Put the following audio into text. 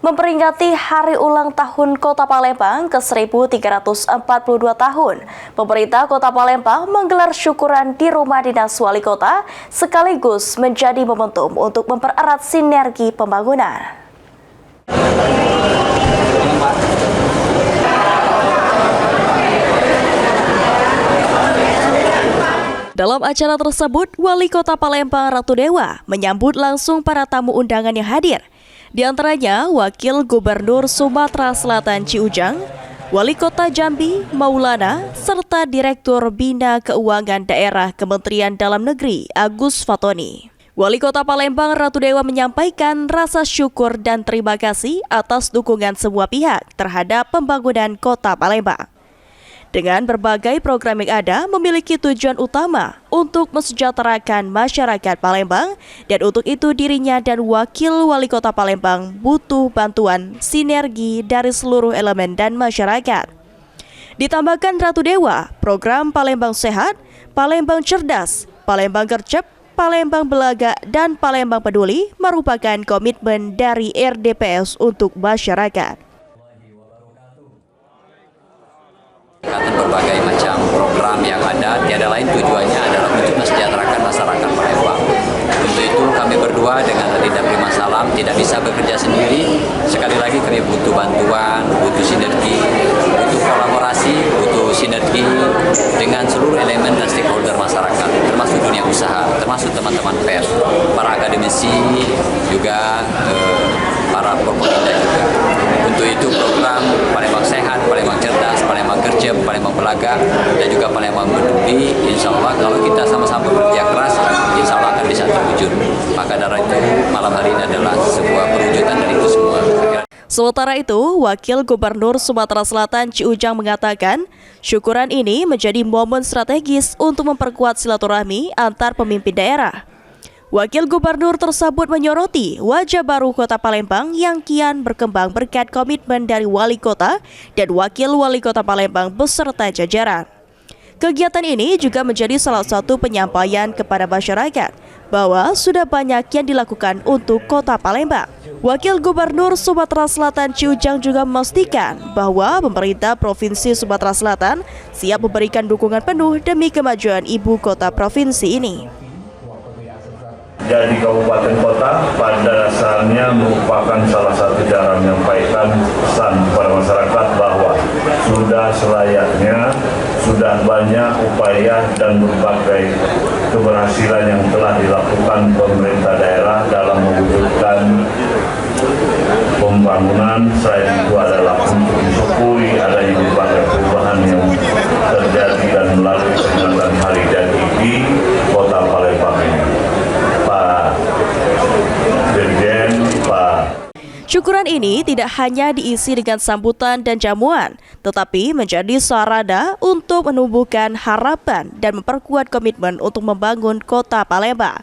Memperingati hari ulang tahun Kota Palembang ke-1342 tahun, pemerintah Kota Palembang menggelar syukuran di Rumah Dinas Wali Kota sekaligus menjadi momentum untuk mempererat sinergi pembangunan. Dalam acara tersebut, Wali Kota Palembang Ratu Dewa menyambut langsung para tamu undangan yang hadir. Di antaranya Wakil Gubernur Sumatera Selatan Ciujang, Wali Kota Jambi Maulana, serta Direktur Bina Keuangan Daerah Kementerian Dalam Negeri Agus Fatoni. Wali Kota Palembang Ratu Dewa menyampaikan rasa syukur dan terima kasih atas dukungan semua pihak terhadap pembangunan Kota Palembang. Dengan berbagai program yang ada memiliki tujuan utama untuk mensejahterakan masyarakat Palembang, dan untuk itu dirinya dan Wakil Wali Kota Palembang butuh bantuan sinergi dari seluruh elemen dan masyarakat. Ditambahkan Ratu Dewa, program Palembang Sehat, Palembang Cerdas, Palembang Gercep, Palembang Belaga, dan Palembang Peduli merupakan komitmen dari RDPS untuk masyarakat. Berbagai macam program yang ada, tiada lain tujuannya adalah untuk mensejahterakan masyarakat Palembang. Untuk itu kami berdua dengan Adinda Prima Salam tidak bisa bekerja sendiri. Sekali lagi kami butuh bantuan, butuh sinergi, butuh kolaborasi, butuh sinergi dengan seluruh elemen dan stakeholder masyarakat, termasuk dunia usaha, termasuk teman-teman pers, para akademisi, juga para pemerintah juga. Untuk itu program Palembang Sehat, Palembang Cerdas, Palembang Gercep, Palembang Belaga, dan juga Palembang Peduli, insya Allah kalau kita sama-sama bekerja keras, insya Allah akan bisa terwujud. Maka dari itu malam hari ini adalah sebuah perwujudan dari itu semua. Sementara itu, Wakil Gubernur Sumatera Selatan Ciujang mengatakan, syukuran ini menjadi momen strategis untuk memperkuat silaturahmi antar pemimpin daerah. Wakil Gubernur tersebut menyoroti wajah baru Kota Palembang yang kian berkembang berkat komitmen dari Wali Kota dan Wakil Wali Kota Palembang beserta jajaran. Kegiatan ini juga menjadi salah satu penyampaian kepada masyarakat bahwa sudah banyak yang dilakukan untuk Kota Palembang. Wakil Gubernur Sumatera Selatan Ciujang juga memastikan bahwa pemerintah Provinsi Sumatera Selatan siap memberikan dukungan penuh demi kemajuan ibu kota provinsi ini. Jadi kabupaten kota pada dasarnya merupakan salah satu cara menyampaikan pesan kepada masyarakat bahwa sudah selayaknya, sudah banyak upaya dan berbagai keberhasilan yang telah dilakukan pemerintah daerah dalam mewujudkan pembangunan. Selain itu adalah untuk mensyukuri adanya berbagai perubahan yang terjadi dan melalui peringatan Hari Jadi di Kota Palembang ini. Syukuran ini tidak hanya diisi dengan sambutan dan jamuan, tetapi menjadi sarana untuk menumbuhkan harapan dan memperkuat komitmen untuk membangun Kota Palembang.